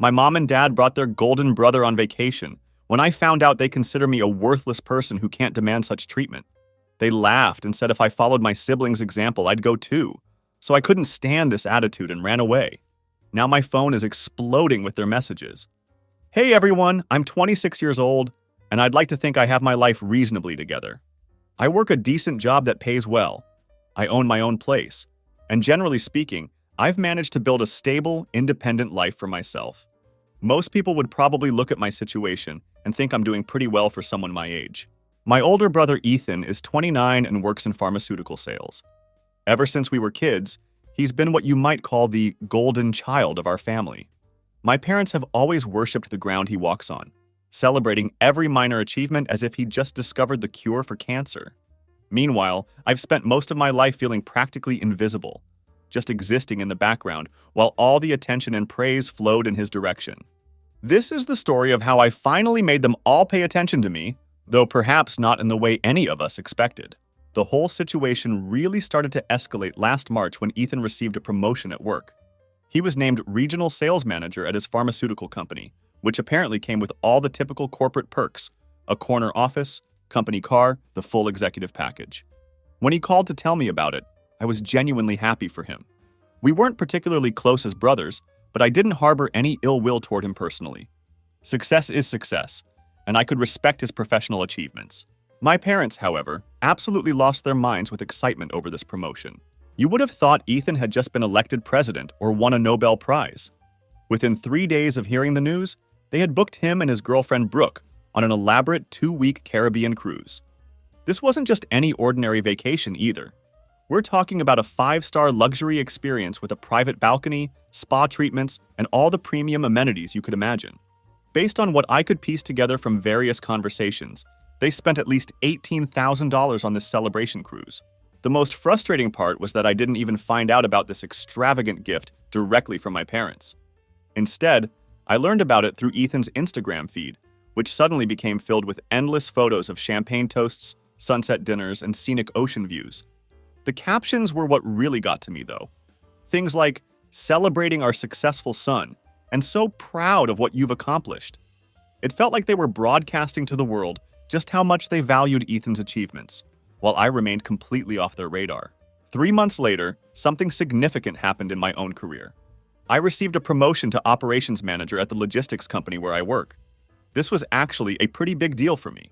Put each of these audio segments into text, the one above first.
My mom and dad brought their golden brother on vacation. When I found out they consider me a worthless person who can't demand such treatment, they laughed and said if I followed my siblings' example, I'd go too. So I couldn't stand this attitude and ran away. Now my phone is exploding with their messages. Hey everyone, I'm 26 years old, and I'd like to think I have my life reasonably together. I work a decent job that pays well. I own my own place. And generally speaking, I've managed to build a stable, independent life for myself. Most people would probably look at my situation and think I'm doing pretty well for someone my age. My older brother Ethan is 29 and works in pharmaceutical sales. Ever since we were kids, he's been what you might call the golden child of our family. My parents have always worshipped the ground he walks on, celebrating every minor achievement as if he'd just discovered the cure for cancer. Meanwhile, I've spent most of my life feeling practically invisible, just existing in the background while all the attention and praise flowed in his direction. This is the story of how I finally made them all pay attention to me, though perhaps not in the way any of us expected. The whole situation really started to escalate last March when Ethan received a promotion at work. He was named regional sales manager at his pharmaceutical company, which apparently came with all the typical corporate perks: a corner office, company car, the full executive package. When he called to tell me about it, I was genuinely happy for him. We weren't particularly close as brothers, but I didn't harbor any ill will toward him personally. Success is success, and I could respect his professional achievements. My parents, however, absolutely lost their minds with excitement over this promotion. You would have thought Ethan had just been elected president or won a Nobel Prize. Within 3 days of hearing the news, they had booked him and his girlfriend Brooke on an elaborate 2-week Caribbean cruise. This wasn't just any ordinary vacation either. We're talking about a 5-star luxury experience with a private balcony, spa treatments, and all the premium amenities you could imagine. Based on what I could piece together from various conversations, they spent at least $18,000 on this celebration cruise. The most frustrating part was that I didn't even find out about this extravagant gift directly from my parents. Instead, I learned about it through Ethan's Instagram feed, which suddenly became filled with endless photos of champagne toasts, sunset dinners, and scenic ocean views. The captions were what really got to me, though. Things like, "Celebrating our successful son," and "So proud of what you've accomplished." It felt like they were broadcasting to the world just how much they valued Ethan's achievements, while I remained completely off their radar. 3 months later, something significant happened in my own career. I received a promotion to operations manager at the logistics company where I work. This was actually a pretty big deal for me.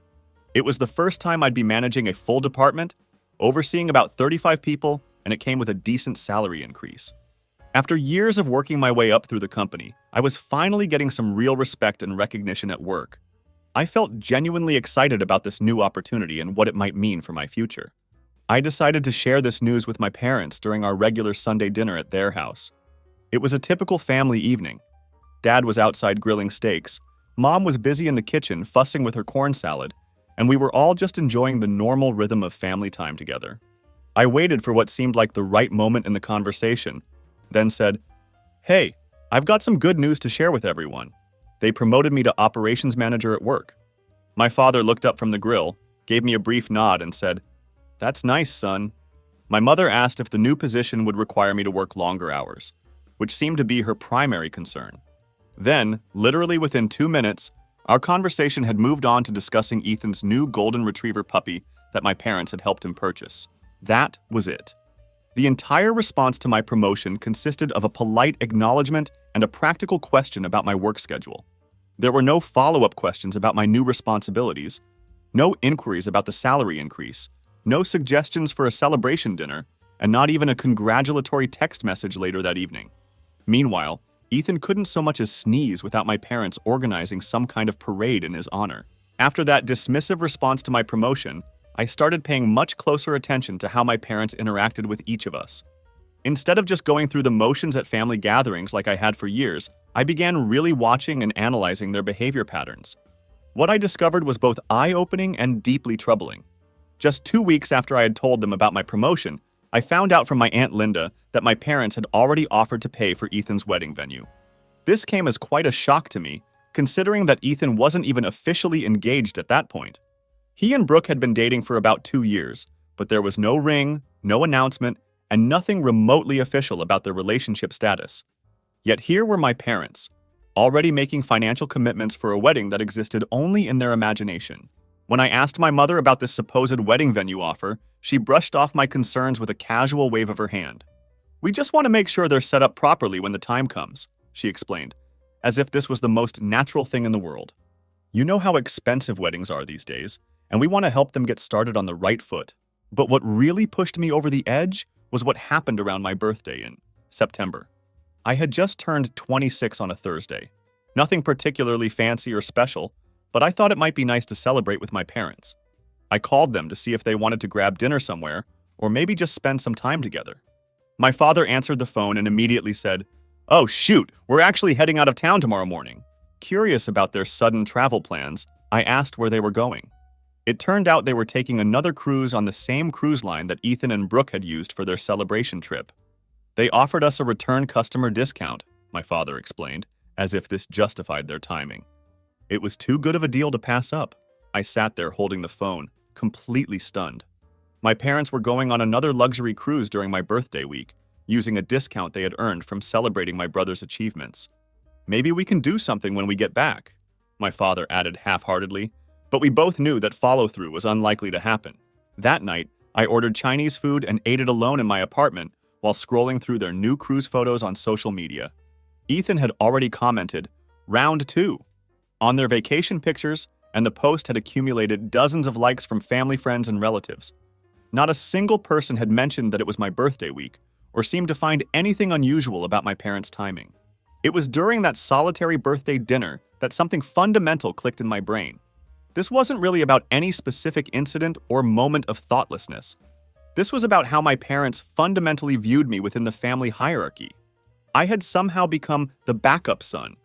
It was the first time I'd be managing a full department, overseeing about 35 people, and it came with a decent salary increase. After years of working my way up through the company, I was finally getting some real respect and recognition at work. I felt genuinely excited about this new opportunity and what it might mean for my future. I decided to share this news with my parents during our regular Sunday dinner at their house. It was a typical family evening. Dad was outside grilling steaks, Mom was busy in the kitchen fussing with her corn salad, and we were all just enjoying the normal rhythm of family time together. I waited for what seemed like the right moment in the conversation, then said, "Hey, I've got some good news to share with everyone. They promoted me to operations manager at work." My father looked up from the grill, gave me a brief nod, and said, "That's nice, son." My mother asked if the new position would require me to work longer hours, which seemed to be her primary concern. Then, literally within 2 minutes, our conversation had moved on to discussing Ethan's new golden retriever puppy that my parents had helped him purchase. That was it. The entire response to my promotion consisted of a polite acknowledgement and a practical question about my work schedule. There were no follow-up questions about my new responsibilities, no inquiries about the salary increase, no suggestions for a celebration dinner, and not even a congratulatory text message later that evening. Meanwhile, Ethan couldn't so much as sneeze without my parents organizing some kind of parade in his honor. After that dismissive response to my promotion, I started paying much closer attention to how my parents interacted with each of us. Instead of just going through the motions at family gatherings like I had for years, I began really watching and analyzing their behavior patterns. What I discovered was both eye-opening and deeply troubling. Just 2 weeks after I had told them about my promotion, I found out from my Aunt Linda that my parents had already offered to pay for Ethan's wedding venue. This came as quite a shock to me, considering that Ethan wasn't even officially engaged at that point. He and Brooke had been dating for about 2 years, but there was no ring, no announcement, and nothing remotely official about their relationship status. Yet here were my parents, already making financial commitments for a wedding that existed only in their imagination. When I asked my mother about this supposed wedding venue offer, she brushed off my concerns with a casual wave of her hand. "We just want to make sure they're set up properly when the time comes," she explained, as if this was the most natural thing in the world. You know how expensive weddings are these days, and we want to help them get started on the right foot. But what really pushed me over the edge was what happened around my birthday in September. I had just turned 26 on a Thursday. Nothing particularly fancy or special, but I thought it might be nice to celebrate with my parents. I called them to see if they wanted to grab dinner somewhere, or maybe just spend some time together. My father answered the phone and immediately said, "Oh shoot, we're actually heading out of town tomorrow morning." Curious about their sudden travel plans, I asked where they were going. It turned out they were taking another cruise on the same cruise line that Ethan and Brooke had used for their celebration trip. They offered us a return customer discount, my father explained, as if this justified their timing. It was too good of a deal to pass up. I sat there holding the phone, completely stunned. My parents were going on another luxury cruise during my birthday week, using a discount they had earned from celebrating my brother's achievements. "Maybe we can do something when we get back," my father added half-heartedly, but we both knew that follow-through was unlikely to happen. That night, I ordered Chinese food and ate it alone in my apartment while scrolling through their new cruise photos on social media. Ethan had already commented, "Round 2," on their vacation pictures, and the post had accumulated dozens of likes from family, friends, and relatives. Not a single person had mentioned that it was my birthday week, or seemed to find anything unusual about my parents' timing. It was during that solitary birthday dinner that something fundamental clicked in my brain. This wasn't really about any specific incident or moment of thoughtlessness. This was about how my parents fundamentally viewed me within the family hierarchy. I had somehow become the backup son,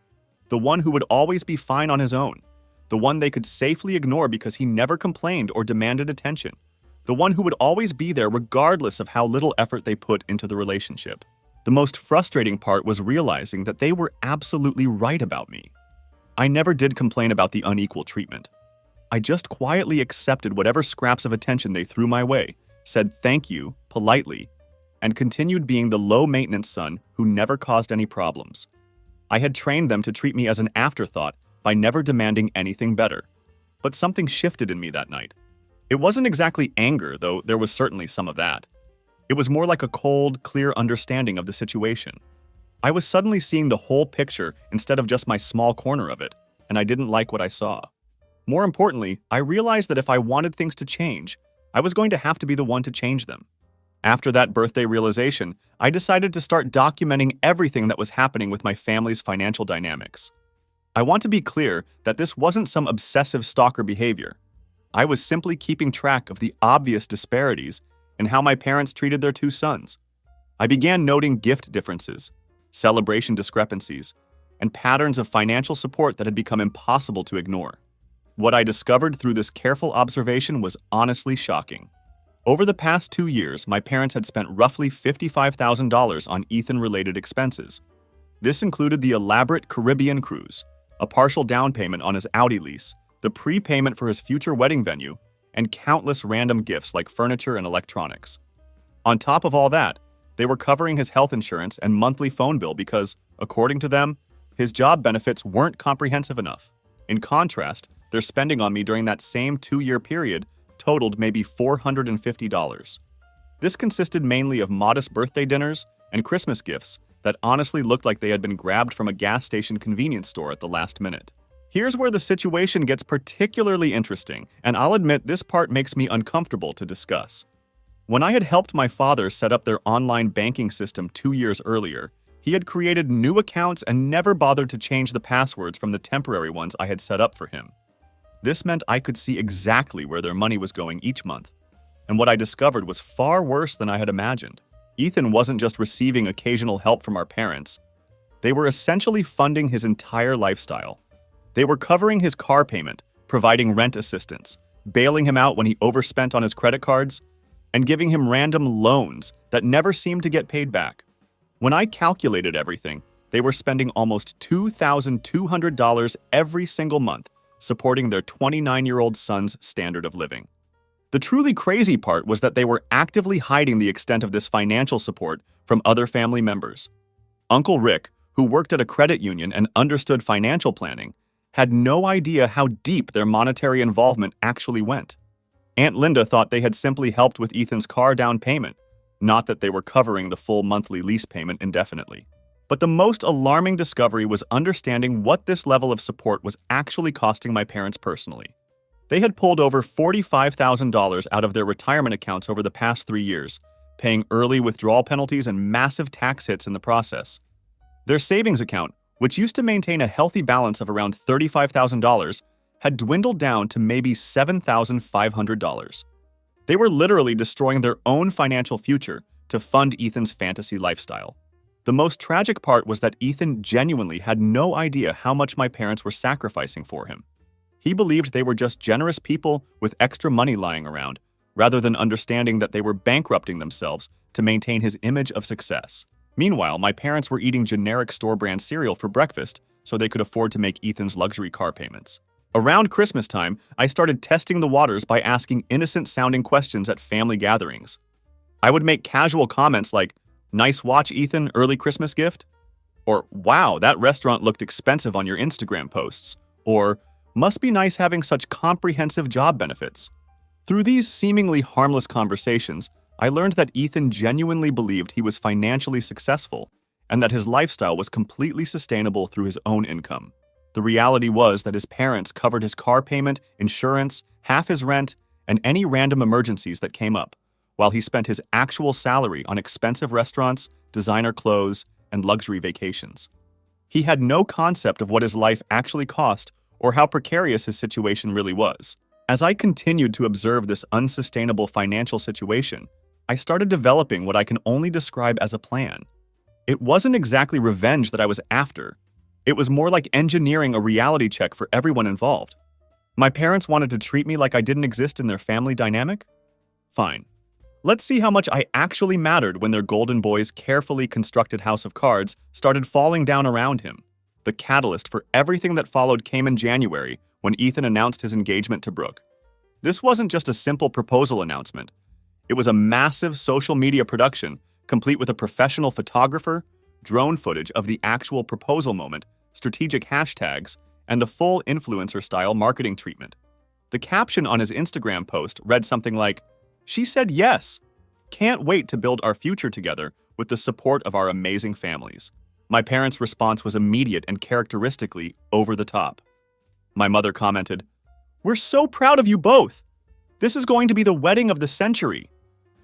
the one who would always be fine on his own, the one they could safely ignore because he never complained or demanded attention, the one who would always be there regardless of how little effort they put into the relationship. The most frustrating part was realizing that they were absolutely right about me. I never did complain about the unequal treatment. I just quietly accepted whatever scraps of attention they threw my way, said thank you politely, and continued being the low-maintenance son who never caused any problems. I had trained them to treat me as an afterthought by never demanding anything better. But something shifted in me that night. It wasn't exactly anger, though there was certainly some of that. It was more like a cold, clear understanding of the situation. I was suddenly seeing the whole picture instead of just my small corner of it, and I didn't like what I saw. More importantly, I realized that if I wanted things to change, I was going to have to be the one to change them. After that birthday realization, I decided to start documenting everything that was happening with my family's financial dynamics. I want to be clear that this wasn't some obsessive stalker behavior. I was simply keeping track of the obvious disparities in how my parents treated their two sons. I began noting gift differences, celebration discrepancies, and patterns of financial support that had become impossible to ignore. What I discovered through this careful observation was honestly shocking. Over the past 2 years, my parents had spent roughly $55,000 on Ethan-related expenses. This included the elaborate Caribbean cruise, a partial down payment on his Audi lease, the prepayment for his future wedding venue, and countless random gifts like furniture and electronics. On top of all that, they were covering his health insurance and monthly phone bill because, according to them, his job benefits weren't comprehensive enough. In contrast, their spending on me during that same 2-year period totaled maybe $450. This consisted mainly of modest birthday dinners and Christmas gifts that honestly looked like they had been grabbed from a gas station convenience store at the last minute. Here's where the situation gets particularly interesting, and I'll admit this part makes me uncomfortable to discuss. When I had helped my father set up their online banking system 2 years earlier, he had created new accounts and never bothered to change the passwords from the temporary ones I had set up for him. This meant I could see exactly where their money was going each month, and what I discovered was far worse than I had imagined. Ethan wasn't just receiving occasional help from our parents. They were essentially funding his entire lifestyle. They were covering his car payment, providing rent assistance, bailing him out when he overspent on his credit cards, and giving him random loans that never seemed to get paid back. When I calculated everything, they were spending almost $2,200 every single month, supporting their 29-year-old son's standard of living. The truly crazy part was that they were actively hiding the extent of this financial support from other family members. Uncle Rick, who worked at a credit union and understood financial planning, had no idea how deep their monetary involvement actually went. Aunt Linda thought they had simply helped with Ethan's car down payment, not that they were covering the full monthly lease payment indefinitely. But the most alarming discovery was understanding what this level of support was actually costing my parents personally. They had pulled over $45,000 out of their retirement accounts over the past 3 years, paying early withdrawal penalties and massive tax hits in the process. Their savings account, which used to maintain a healthy balance of around $35,000, had dwindled down to maybe $7,500. They were literally destroying their own financial future to fund Ethan's fantasy lifestyle. The most tragic part was that Ethan genuinely had no idea how much my parents were sacrificing for him. He believed they were just generous people with extra money lying around, rather than understanding that they were bankrupting themselves to maintain his image of success. Meanwhile, my parents were eating generic store-brand cereal for breakfast so they could afford to make Ethan's luxury car payments. Around Christmas time, I started testing the waters by asking innocent-sounding questions at family gatherings. I would make casual comments like, "Nice watch, Ethan, early Christmas gift?" Or, "Wow, that restaurant looked expensive on your Instagram posts." Or, "Must be nice having such comprehensive job benefits." Through these seemingly harmless conversations, I learned that Ethan genuinely believed he was financially successful and that his lifestyle was completely sustainable through his own income. The reality was that his parents covered his car payment, insurance, half his rent, and any random emergencies that came up, while he spent his actual salary on expensive restaurants, designer clothes, and luxury vacations. He had no concept of what his life actually cost or how precarious his situation really was. As I continued to observe this unsustainable financial situation, I started developing what I can only describe as a plan. It wasn't exactly revenge that I was after. It was more like engineering a reality check for everyone involved. My parents wanted to treat me like I didn't exist in their family dynamic? Fine. Let's see how much I actually mattered when their golden boy's carefully constructed house of cards started falling down around him. The catalyst for everything that followed came in January when Ethan announced his engagement to Brooke. This wasn't just a simple proposal announcement. It was a massive social media production, complete with a professional photographer, drone footage of the actual proposal moment, strategic hashtags, and the full influencer-style marketing treatment. The caption on his Instagram post read something like, "She said yes. Can't wait to build our future together with the support of our amazing families." My parents' response was immediate and characteristically over the top. My mother commented, "We're so proud of you both. This is going to be the wedding of the century."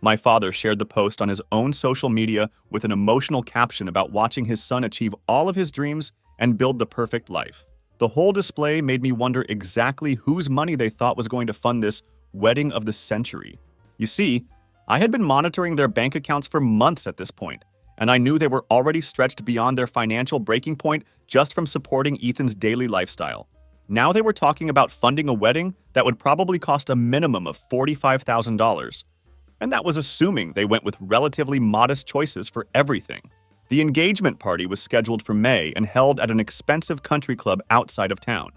My father shared the post on his own social media with an emotional caption about watching his son achieve all of his dreams and build the perfect life. The whole display made me wonder exactly whose money they thought was going to fund this wedding of the century. You see, I had been monitoring their bank accounts for months at this point, and I knew they were already stretched beyond their financial breaking point just from supporting Ethan's daily lifestyle. Now they were talking about funding a wedding that would probably cost a minimum of $45,000. And that was assuming they went with relatively modest choices for everything. The engagement party was scheduled for May and held at an expensive country club outside of town.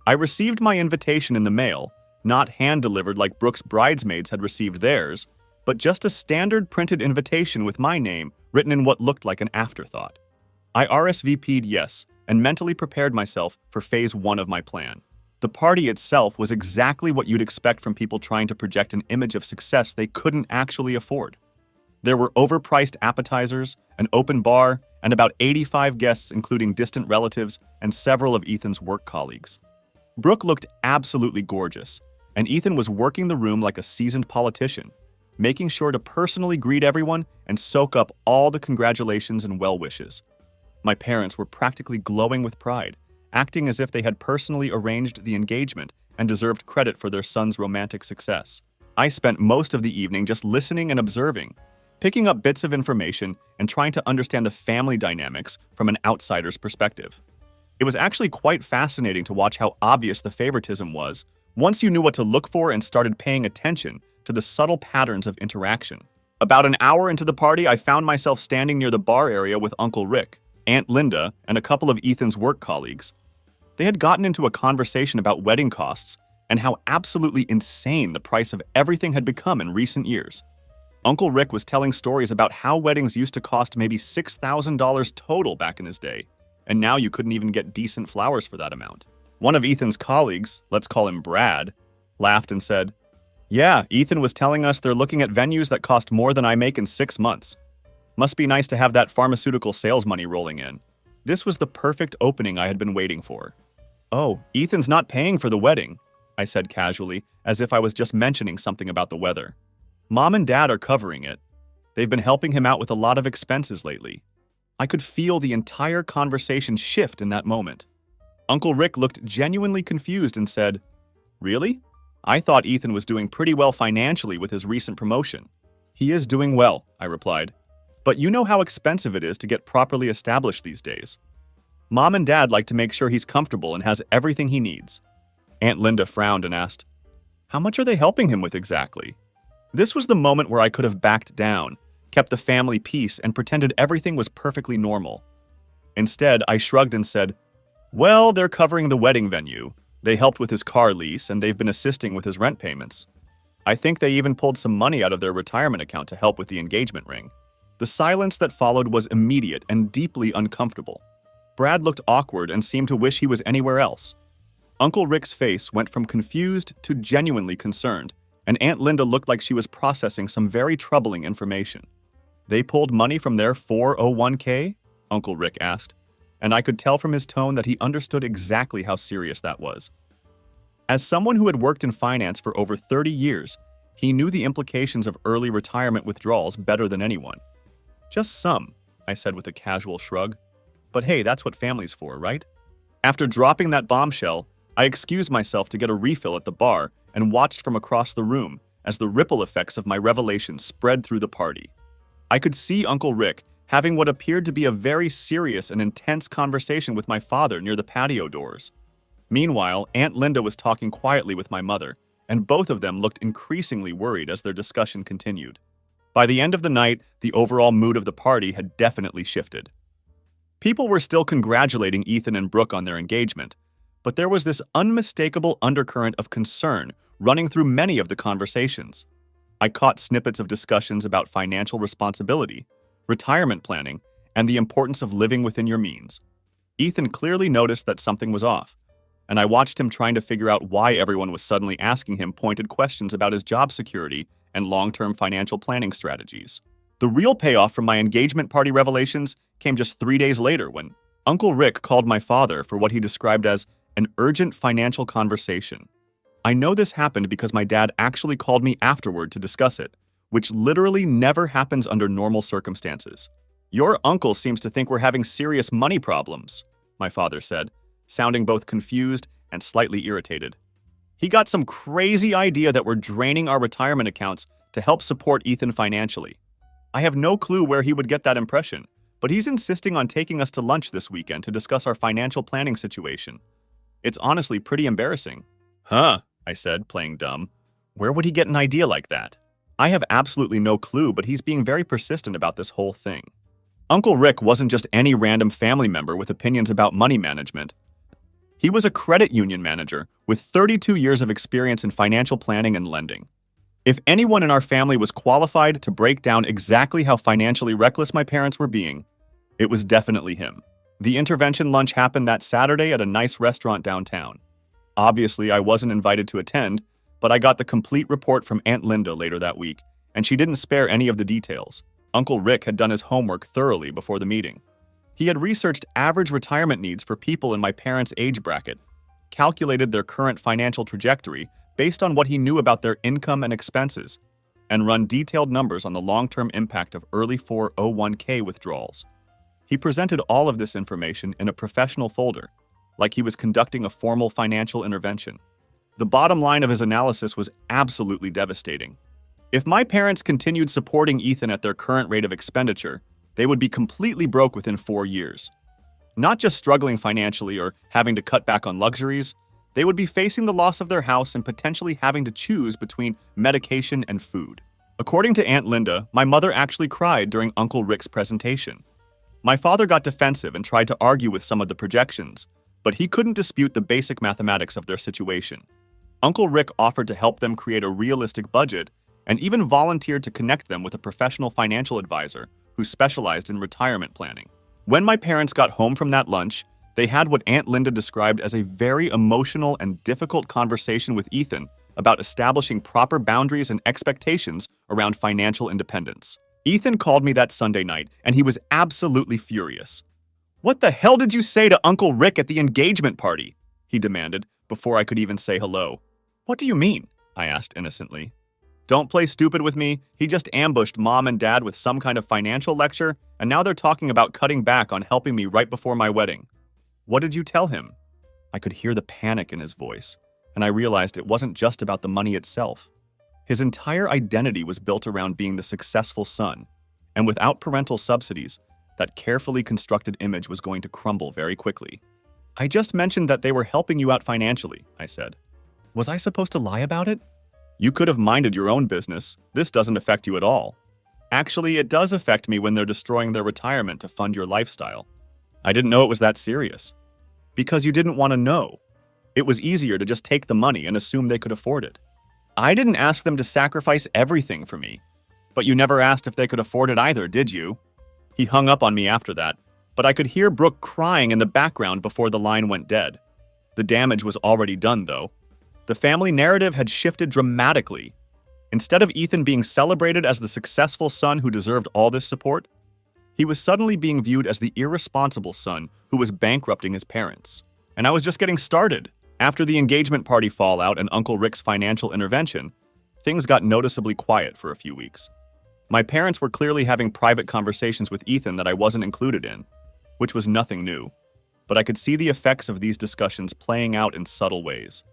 I received my invitation in the mail, not hand-delivered like Brooke's bridesmaids had received theirs, but just a standard printed invitation with my name written in what looked like an afterthought. I RSVP'd yes and mentally prepared myself for phase 1 of my plan. The party itself was exactly what you'd expect from people trying to project an image of success they couldn't actually afford. There were overpriced appetizers, an open bar, and about 85 guests including distant relatives and several of Ethan's work colleagues. Brooke looked absolutely gorgeous, and Ethan was working the room like a seasoned politician, making sure to personally greet everyone and soak up all the congratulations and well wishes. My parents were practically glowing with pride, acting as if they had personally arranged the engagement and deserved credit for their son's romantic success. I spent most of the evening just listening and observing, picking up bits of information and trying to understand the family dynamics from an outsider's perspective. It was actually quite fascinating to watch how obvious the favoritism was once you knew what to look for and started paying attention to the subtle patterns of interaction. About an hour into the party, I found myself standing near the bar area with Uncle Rick, Aunt Linda, and a couple of Ethan's work colleagues. They had gotten into a conversation about wedding costs and how absolutely insane the price of everything had become in recent years. Uncle Rick was telling stories about how weddings used to cost maybe $6,000 total back in his day, and now you couldn't even get decent flowers for that amount. One of Ethan's colleagues, let's call him Brad, laughed and said, "Yeah, Ethan was telling us they're looking at venues that cost more than I make in 6 months. Must be nice to have that pharmaceutical sales money rolling in." This was the perfect opening I had been waiting for. "Oh, Ethan's not paying for the wedding," I said casually, as if I was just mentioning something about the weather. "Mom and Dad are covering it. They've been helping him out with a lot of expenses lately." I could feel the entire conversation shift in that moment. Uncle Rick looked genuinely confused and said, "Really? I thought Ethan was doing pretty well financially with his recent promotion." "He is doing well," I replied. "But you know how expensive it is to get properly established these days. Mom and Dad like to make sure he's comfortable and has everything he needs." Aunt Linda frowned and asked, "How much are they helping him with exactly?" This was the moment where I could have backed down, kept the family peace, and pretended everything was perfectly normal. Instead, I shrugged and said, "Well, they're covering the wedding venue. They helped with his car lease, and they've been assisting with his rent payments. I think they even pulled some money out of their retirement account to help with the engagement ring." The silence that followed was immediate and deeply uncomfortable. Brad looked awkward and seemed to wish he was anywhere else. Uncle Rick's face went from confused to genuinely concerned, and Aunt Linda looked like she was processing some very troubling information. "They pulled money from their 401k?" Uncle Rick asked, and I could tell from his tone that he understood exactly how serious that was. As someone who had worked in finance for over 30 years, he knew the implications of early retirement withdrawals better than anyone. "Just some," I said with a casual shrug. "But hey, that's what family's for, right?" After dropping that bombshell, I excused myself to get a refill at the bar and watched from across the room as the ripple effects of my revelation spread through the party. I could see Uncle Rick having what appeared to be a very serious and intense conversation with my father near the patio doors. Meanwhile, Aunt Linda was talking quietly with my mother, and both of them looked increasingly worried as their discussion continued. By the end of the night, the overall mood of the party had definitely shifted. People were still congratulating Ethan and Brooke on their engagement, but there was this unmistakable undercurrent of concern running through many of the conversations. I caught snippets of discussions about financial responsibility, retirement planning, and the importance of living within your means. Ethan clearly noticed that something was off, and I watched him trying to figure out why everyone was suddenly asking him pointed questions about his job security and long-term financial planning strategies. The real payoff from my engagement party revelations came just 3 days later when Uncle Rick called my father for what he described as an urgent financial conversation. I know this happened because my dad actually called me afterward to discuss it, which literally never happens under normal circumstances. "Your uncle seems to think we're having serious money problems," my father said, sounding both confused and slightly irritated. "He got some crazy idea that we're draining our retirement accounts to help support Ethan financially. I have no clue where he would get that impression, but he's insisting on taking us to lunch this weekend to discuss our financial planning situation. It's honestly pretty embarrassing." "Huh," I said, playing dumb. "Where would he get an idea like that?" I have absolutely no clue, but he's being very persistent about this whole thing. Uncle Rick wasn't just any random family member with opinions about money management. He was a credit union manager with 32 years of experience in financial planning and lending. If anyone in our family was qualified to break down exactly how financially reckless my parents were being, it was definitely him. The intervention lunch happened that Saturday at a nice restaurant downtown. Obviously, I wasn't invited to attend, but I got the complete report from Aunt Linda later that week, and she didn't spare any of the details. Uncle Rick had done his homework thoroughly before the meeting. He had researched average retirement needs for people in my parents' age bracket, calculated their current financial trajectory based on what he knew about their income and expenses, and run detailed numbers on the long-term impact of early 401k withdrawals. He presented all of this information in a professional folder, like he was conducting a formal financial intervention. The bottom line of his analysis was absolutely devastating. If my parents continued supporting Ethan at their current rate of expenditure, they would be completely broke within 4 years. Not just struggling financially or having to cut back on luxuries, they would be facing the loss of their house and potentially having to choose between medication and food. According to Aunt Linda, my mother actually cried during Uncle Rick's presentation. My father got defensive and tried to argue with some of the projections, but he couldn't dispute the basic mathematics of their situation. Uncle Rick offered to help them create a realistic budget and even volunteered to connect them with a professional financial advisor who specialized in retirement planning. When my parents got home from that lunch, they had what Aunt Linda described as a very emotional and difficult conversation with Ethan about establishing proper boundaries and expectations around financial independence. Ethan called me that Sunday night, and he was absolutely furious. "What the hell did you say to Uncle Rick at the engagement party?" he demanded, before I could even say hello. "What do you mean?" I asked innocently. "Don't play stupid with me. He just ambushed Mom and Dad with some kind of financial lecture, and now they're talking about cutting back on helping me right before my wedding." "What did you tell him?" I could hear the panic in his voice, and I realized it wasn't just about the money itself. His entire identity was built around being the successful son, and without parental subsidies, that carefully constructed image was going to crumble very quickly. "I just mentioned that they were helping you out financially," I said. "Was I supposed to lie about it?" "You could have minded your own business. This doesn't affect you at all." "Actually, it does affect me when they're destroying their retirement to fund your lifestyle." "I didn't know it was that serious." "Because you didn't want to know. It was easier to just take the money and assume they could afford it." "I didn't ask them to sacrifice everything for me." "But you never asked if they could afford it either, did you?" He hung up on me after that, but I could hear Brooke crying in the background before the line went dead. The damage was already done, though. The family narrative had shifted dramatically. Instead of Ethan being celebrated as the successful son who deserved all this support, he was suddenly being viewed as the irresponsible son who was bankrupting his parents. And I was just getting started. After the engagement party fallout and Uncle Rick's financial intervention, things got noticeably quiet for a few weeks. My parents were clearly having private conversations with Ethan that I wasn't included in, which was nothing new. But I could see the effects of these discussions playing out in subtle ways.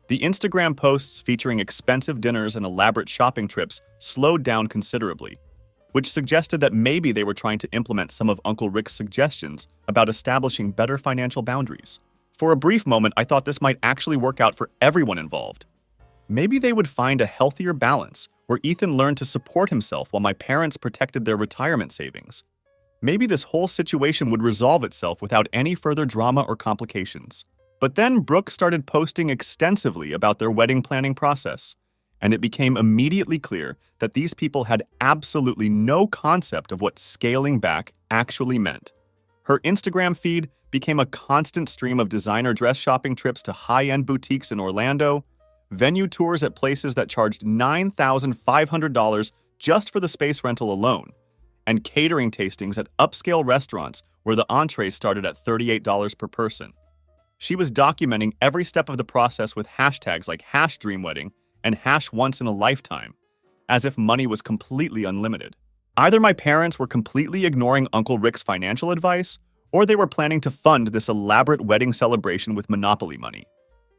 The Instagram posts featuring expensive dinners and elaborate shopping trips slowed down considerably, which suggested that maybe they were trying to implement some of Uncle Rick's suggestions about establishing better financial boundaries. For a brief moment, I thought this might actually work out for everyone involved. Maybe they would find a healthier balance where Ethan learned to support himself while my parents protected their retirement savings. Maybe this whole situation would resolve itself without any further drama or complications. But then Brooke started posting extensively about their wedding planning process, and it became immediately clear that these people had absolutely no concept of what scaling back actually meant. Her Instagram feed became a constant stream of designer dress shopping trips to high-end boutiques in Orlando, venue tours at places that charged $9,500 just for the space rental alone, and catering tastings at upscale restaurants where the entrees started at $38 per person. She was documenting every step of the process with hashtags like #DreamWedding and #OnceInALifetime, as if money was completely unlimited. Either my parents were completely ignoring Uncle Rick's financial advice, or they were planning to fund this elaborate wedding celebration with Monopoly money.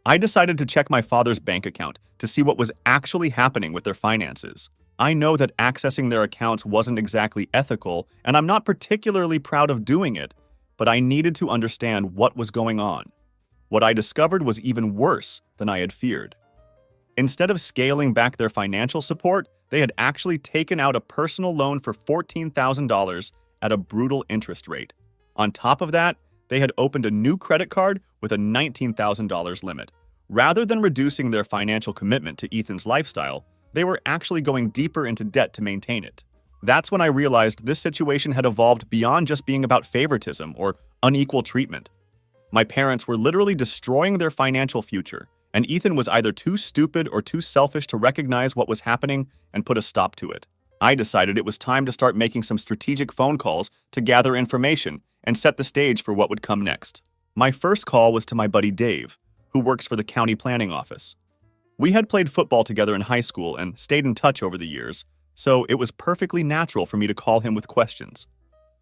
I decided to check my father's bank account to see what was actually happening with their finances. I know that accessing their accounts wasn't exactly ethical, and I'm not particularly proud of doing it, but I needed to understand what was going on. What I discovered was even worse than I had feared. Instead of scaling back their financial support, they had actually taken out a personal loan for $14,000 at a brutal interest rate. On top of that, they had opened a new credit card with a $19,000 limit. Rather than reducing their financial commitment to Ethan's lifestyle, they were actually going deeper into debt to maintain it. That's when I realized this situation had evolved beyond just being about favoritism or unequal treatment. My parents were literally destroying their financial future, and Ethan was either too stupid or too selfish to recognize what was happening and put a stop to it. I decided it was time to start making some strategic phone calls to gather information and set the stage for what would come next. My first call was to my buddy Dave, who works for the county planning office. We had played football together in high school and stayed in touch over the years, so it was perfectly natural for me to call him with questions.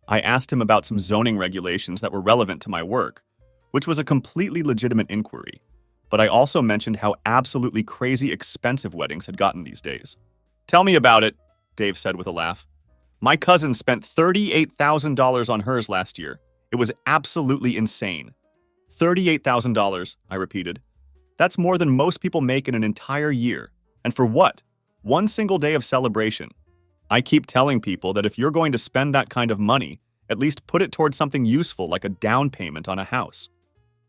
I asked him about some zoning regulations that were relevant to my work, which was a completely legitimate inquiry, but I also mentioned how absolutely crazy expensive weddings had gotten these days. "Tell me about it," Dave said with a laugh. "My cousin spent $38,000 on hers last year. It was absolutely insane." $38,000, I repeated. That's more than most people make in an entire year. And for what? One single day of celebration. I keep telling people that if you're going to spend that kind of money, at least put it towards something useful like a down payment on a house.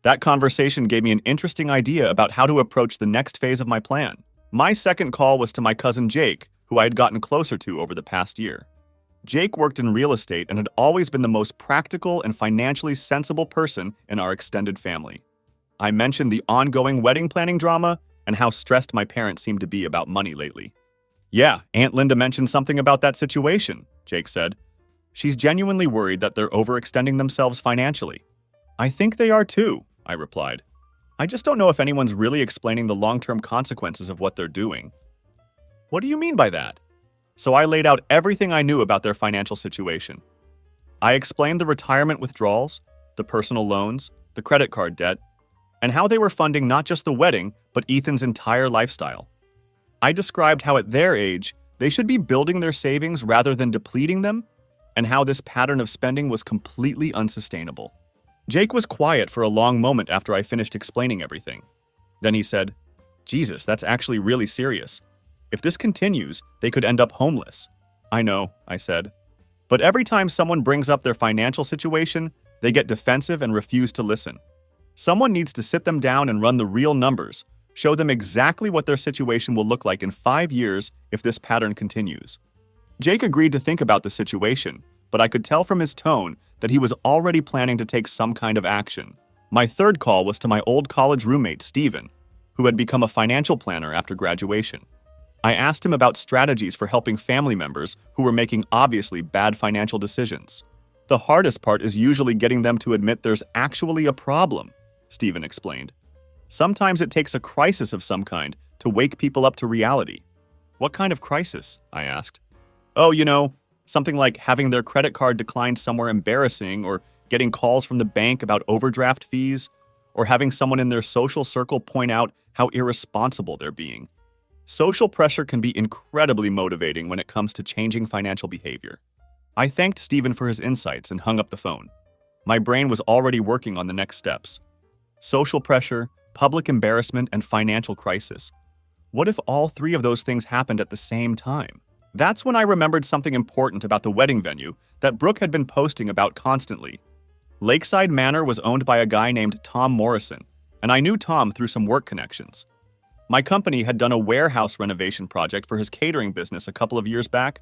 That conversation gave me an interesting idea about how to approach the next phase of my plan. My second call was to my cousin Jake, who I had gotten closer to over the past year. Jake worked in real estate and had always been the most practical and financially sensible person in our extended family. I mentioned the ongoing wedding planning drama and how stressed my parents seemed to be about money lately. "Yeah, Aunt Linda mentioned something about that situation," Jake said. "She's genuinely worried that they're overextending themselves financially." "I think they are too," I replied. "I just don't know if anyone's really explaining the long-term consequences of what they're doing." "What do you mean by that?" So I laid out everything I knew about their financial situation. I explained the retirement withdrawals, the personal loans, the credit card debt, and how they were funding not just the wedding, but Ethan's entire lifestyle. I described how at their age, they should be building their savings rather than depleting them, and how this pattern of spending was completely unsustainable. Jake was quiet for a long moment after I finished explaining everything. Then he said, "Jesus, that's actually really serious. If this continues, they could end up homeless." "I know," I said. "But every time someone brings up their financial situation, they get defensive and refuse to listen. Someone needs to sit them down and run the real numbers, show them exactly what their situation will look like in 5 years if this pattern continues." Jake agreed to think about the situation, but I could tell from his tone that he was already planning to take some kind of action. My third call was to my old college roommate, Steven, who had become a financial planner after graduation. I asked him about strategies for helping family members who were making obviously bad financial decisions. "The hardest part is usually getting them to admit there's actually a problem," Steven explained. "Sometimes it takes a crisis of some kind to wake people up to reality." "What kind of crisis?" I asked. "Oh, something like having their credit card declined somewhere embarrassing, or getting calls from the bank about overdraft fees, or having someone in their social circle point out how irresponsible they're being." Social pressure can be incredibly motivating when it comes to changing financial behavior. I thanked Steven for his insights and hung up the phone. My brain was already working on the next steps. Social pressure, public embarrassment, and financial crisis. What if all three of those things happened at the same time? That's when I remembered something important about the wedding venue that Brooke had been posting about constantly. Lakeside Manor was owned by a guy named Tom Morrison, and I knew Tom through some work connections. My company had done a warehouse renovation project for his catering business a couple of years back,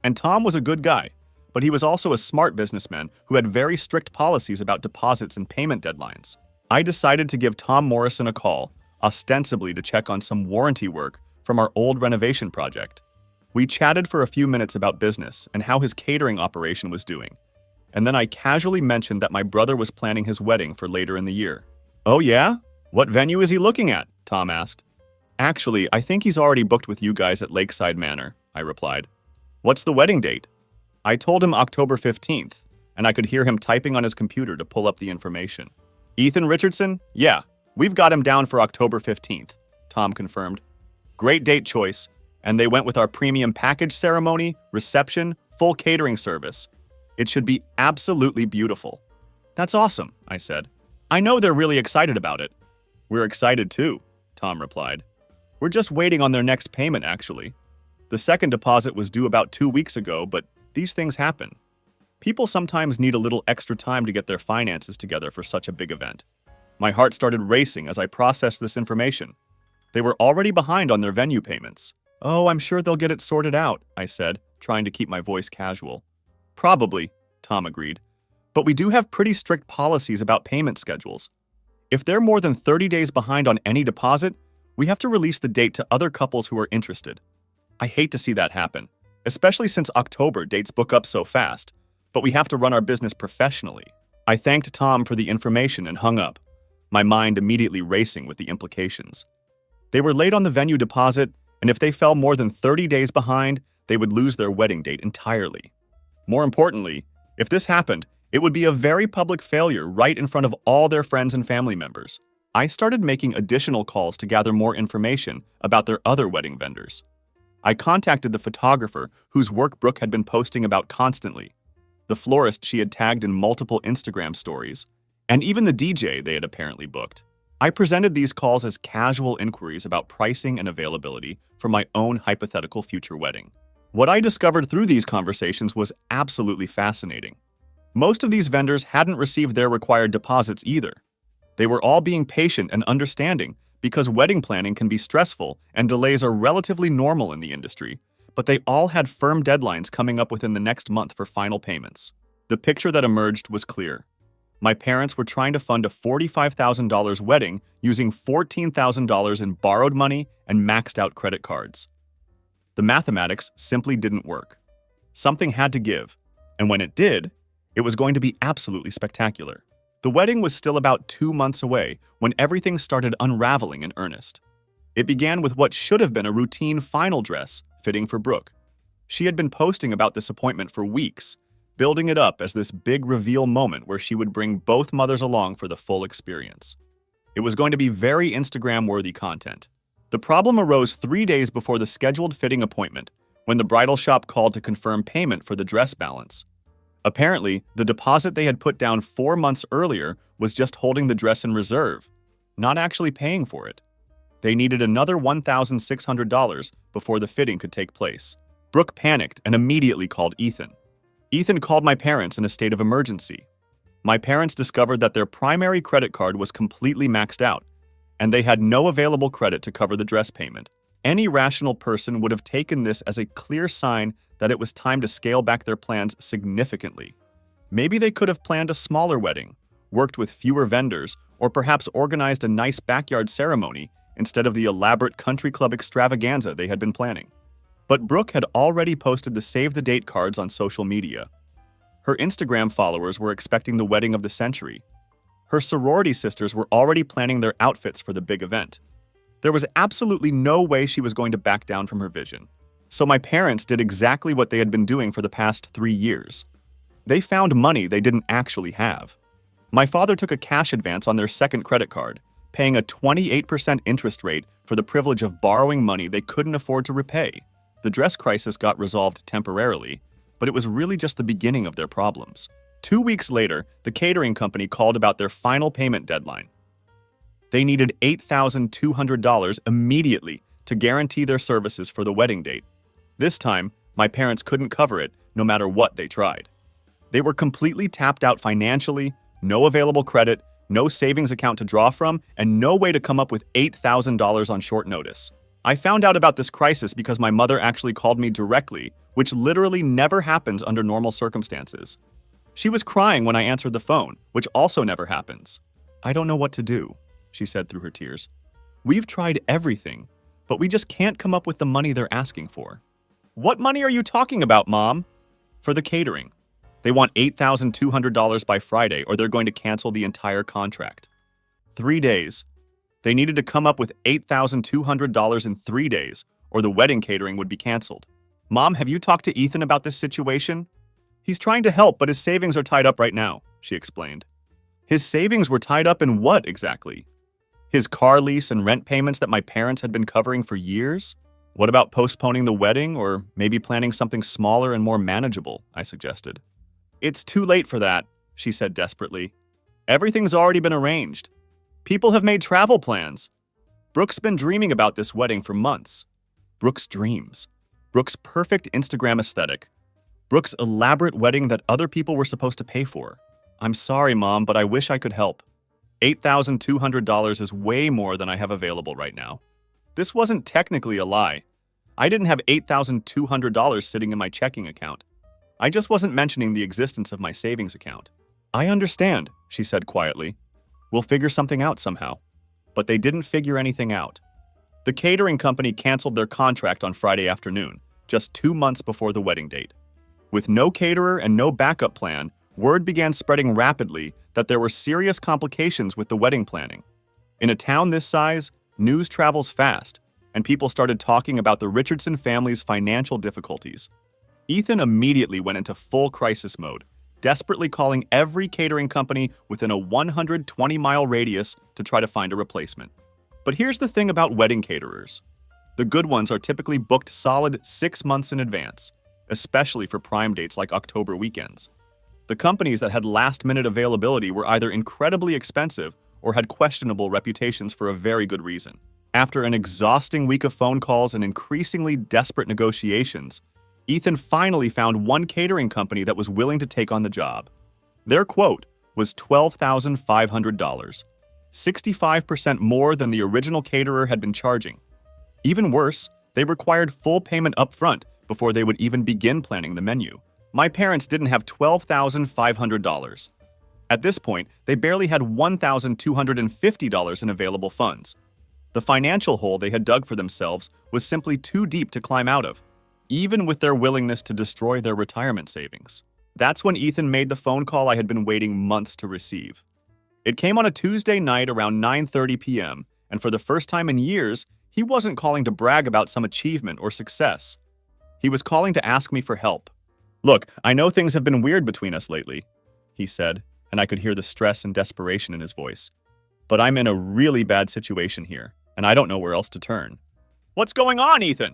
and Tom was a good guy, but he was also a smart businessman who had very strict policies about deposits and payment deadlines. I decided to give Tom Morrison a call, ostensibly to check on some warranty work from our old renovation project. We chatted for a few minutes about business and how his catering operation was doing, and then I casually mentioned that my brother was planning his wedding for later in the year. "Oh yeah? What venue is he looking at?" Tom asked. "Actually, I think he's already booked with you guys at Lakeside Manor," I replied. "What's the wedding date?" I told him October 15th, and I could hear him typing on his computer to pull up the information. "Ethan Richardson? Yeah, we've got him down for October 15th, Tom confirmed. "Great date choice, and they went with our premium package ceremony, reception, full catering service. It should be absolutely beautiful." "That's awesome," I said. "I know they're really excited about it." "We're excited too," Tom replied. "We're just waiting on their next payment, actually. The second deposit was due about 2 weeks ago, but these things happen. People sometimes need a little extra time to get their finances together for such a big event." My heart started racing as I processed this information. They were already behind on their venue payments. "Oh, I'm sure they'll get it sorted out," I said, trying to keep my voice casual. "Probably," Tom agreed. "But we do have pretty strict policies about payment schedules. If they're more than 30 days behind on any deposit, we have to release the date to other couples who are interested. I hate to see that happen, especially since October dates book up so fast, but we have to run our business professionally." I thanked Tom for the information and hung up, my mind immediately racing with the implications. They were late on the venue deposit, and if they fell more than 30 days behind, they would lose their wedding date entirely. More importantly, if this happened, it would be a very public failure right in front of all their friends and family members. I started making additional calls to gather more information about their other wedding vendors. I contacted the photographer whose work Brooke had been posting about constantly, the florist she had tagged in multiple Instagram stories, and even the DJ they had apparently booked. I presented these calls as casual inquiries about pricing and availability for my own hypothetical future wedding. What I discovered through these conversations was absolutely fascinating. Most of these vendors hadn't received their required deposits either. They were all being patient and understanding because wedding planning can be stressful and delays are relatively normal in the industry, but they all had firm deadlines coming up within the next month for final payments. The picture that emerged was clear. My parents were trying to fund a $45,000 wedding using $14,000 in borrowed money and maxed out credit cards. The mathematics simply didn't work. Something had to give, and when it did, it was going to be absolutely spectacular. The wedding was still about 2 months away when everything started unraveling in earnest. It began with what should have been a routine final dress fitting for Brooke. She had been posting about this appointment for weeks, building it up as this big reveal moment where she would bring both mothers along for the full experience. It was going to be very Instagram-worthy content. The problem arose 3 days before the scheduled fitting appointment, when the bridal shop called to confirm payment for the dress balance. Apparently, the deposit they had put down 4 months earlier was just holding the dress in reserve, not actually paying for it. They needed another $1,600 before the fitting could take place. Brooke panicked and immediately called Ethan. Ethan called my parents in a state of emergency. My parents discovered that their primary credit card was completely maxed out, and they had no available credit to cover the dress payment. Any rational person would have taken this as a clear sign that it was time to scale back their plans significantly. Maybe they could have planned a smaller wedding, worked with fewer vendors, or perhaps organized a nice backyard ceremony instead of the elaborate country club extravaganza they had been planning. But Brooke had already posted the save-the-date cards on social media. Her Instagram followers were expecting the wedding of the century. Her sorority sisters were already planning their outfits for the big event. There was absolutely no way she was going to back down from her vision. So my parents did exactly what they had been doing for the past 3 years. They found money they didn't actually have. My father took a cash advance on their second credit card, paying a 28% interest rate for the privilege of borrowing money they couldn't afford to repay. The dress crisis got resolved temporarily, but it was really just the beginning of their problems. 2 weeks later, the catering company called about their final payment deadline. They needed $8,200 immediately to guarantee their services for the wedding date. This time, my parents couldn't cover it no matter what they tried. They were completely tapped out financially, no available credit, no savings account to draw from, and no way to come up with $8,000 on short notice. I found out about this crisis because my mother actually called me directly, which literally never happens under normal circumstances. She was crying when I answered the phone, which also never happens. "I don't know what to do," she said through her tears. "We've tried everything, but we just can't come up with the money they're asking for." "What money are you talking about, Mom?" "For the catering. They want $8,200 by Friday or they're going to cancel the entire contract." 3 days. They needed to come up with $8,200 in 3 days, or the wedding catering would be canceled. "Mom, have you talked to Ethan about this situation?" "He's trying to help, but his savings are tied up right now," she explained. His savings were tied up in what exactly? His car lease and rent payments that my parents had been covering for years? What about postponing the wedding, or maybe planning something smaller and more manageable, I suggested. "It's too late for that," she said desperately. "Everything's already been arranged. People have made travel plans. Brooke's been dreaming about this wedding for months." Brooke's dreams. Brooke's perfect Instagram aesthetic. Brooke's elaborate wedding that other people were supposed to pay for. "I'm sorry, Mom, but I wish I could help. $8,200 is way more than I have available right now." This wasn't technically a lie. I didn't have $8,200 sitting in my checking account. I just wasn't mentioning the existence of my savings account. "I understand," she said quietly. "We'll figure something out somehow." But they didn't figure anything out. The catering company canceled their contract on Friday afternoon, just 2 months before the wedding date. With no caterer and no backup plan, word began spreading rapidly that there were serious complications with the wedding planning. In a town this size, news travels fast, and people started talking about the Richardson family's financial difficulties. Ethan immediately went into full crisis mode, desperately calling every catering company within a 120-mile radius to try to find a replacement. But here's the thing about wedding caterers. The good ones are typically booked solid 6 months in advance, especially for prime dates like October weekends. The companies that had last-minute availability were either incredibly expensive or had questionable reputations for a very good reason. After an exhausting week of phone calls and increasingly desperate negotiations, Ethan finally found one catering company that was willing to take on the job. Their quote was $12,500, 65% more than the original caterer had been charging. Even worse, they required full payment up front before they would even begin planning the menu. My parents didn't have $12,500. At this point, they barely had $1,250 in available funds. The financial hole they had dug for themselves was simply too deep to climb out of, even with their willingness to destroy their retirement savings. That's when Ethan made the phone call I had been waiting months to receive. It came on a Tuesday night around 9:30 p.m., and for the first time in years, he wasn't calling to brag about some achievement or success. He was calling to ask me for help. "Look, I know things have been weird between us lately," he said, and I could hear the stress and desperation in his voice. "But I'm in a really bad situation here, and I don't know where else to turn." "What's going on, Ethan?"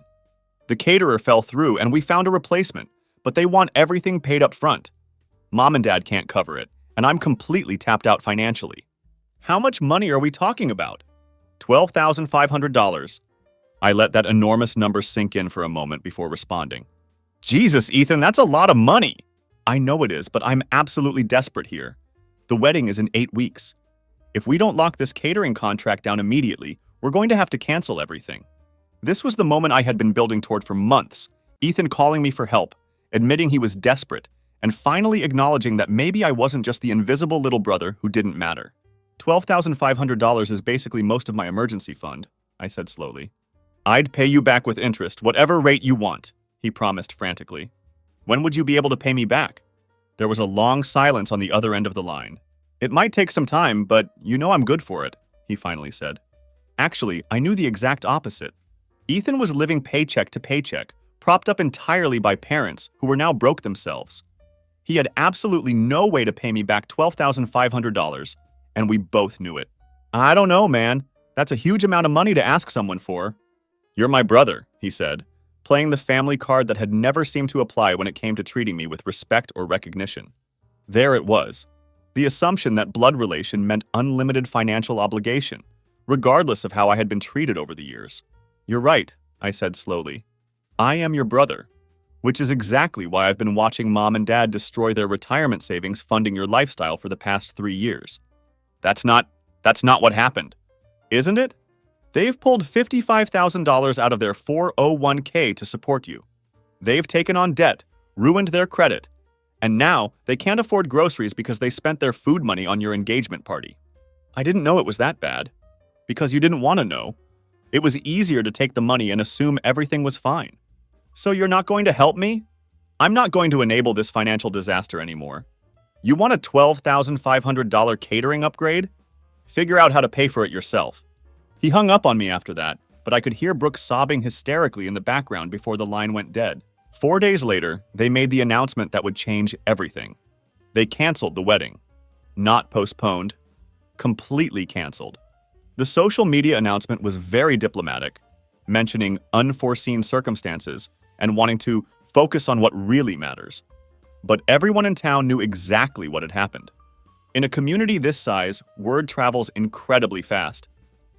"The caterer fell through, and we found a replacement, but they want everything paid up front. Mom and Dad can't cover it, and I'm completely tapped out financially." "How much money are we talking about?" $12,500. I let that enormous number sink in for a moment before responding. "Jesus, Ethan, that's a lot of money." "I know it is, but I'm absolutely desperate here. The wedding is in 8 weeks. If we don't lock this catering contract down immediately, we're going to have to cancel everything." This was the moment I had been building toward for months, Ethan calling me for help, admitting he was desperate, and finally acknowledging that maybe I wasn't just the invisible little brother who didn't matter. $12,500 is basically most of my emergency fund, I said slowly. "I'd pay you back with interest, whatever rate you want," he promised frantically. "When would you be able to pay me back?" There was a long silence on the other end of the line. "It might take some time, but you know I'm good for it," he finally said. Actually, I knew the exact opposite. Ethan was living paycheck to paycheck, propped up entirely by parents who were now broke themselves. He had absolutely no way to pay me back $12,500, and we both knew it. "I don't know, man. That's a huge amount of money to ask someone for." "You're my brother," he said, playing the family card that had never seemed to apply when it came to treating me with respect or recognition. There it was, the assumption that blood relation meant unlimited financial obligation, regardless of how I had been treated over the years. "You're right," I said slowly. "I am your brother, which is exactly why I've been watching Mom and Dad destroy their retirement savings funding your lifestyle for the past 3 years. That's not what happened, isn't it? They've pulled $55,000 out of their 401k to support you. They've taken on debt, ruined their credit, and now they can't afford groceries because they spent their food money on your engagement party. I didn't know it was that bad, because you didn't want to know. It was easier to take the money and assume everything was fine. So you're not going to help me? I'm not going to enable this financial disaster anymore. You want a $12,500 catering upgrade? Figure out how to pay for it yourself." He hung up on me after that, but I could hear Brooke sobbing hysterically in the background before the line went dead. 4 days later, they made the announcement that would change everything. They canceled the wedding. Not postponed. Completely canceled. The social media announcement was very diplomatic, mentioning unforeseen circumstances and wanting to focus on what really matters. But everyone in town knew exactly what had happened. In a community this size, word travels incredibly fast.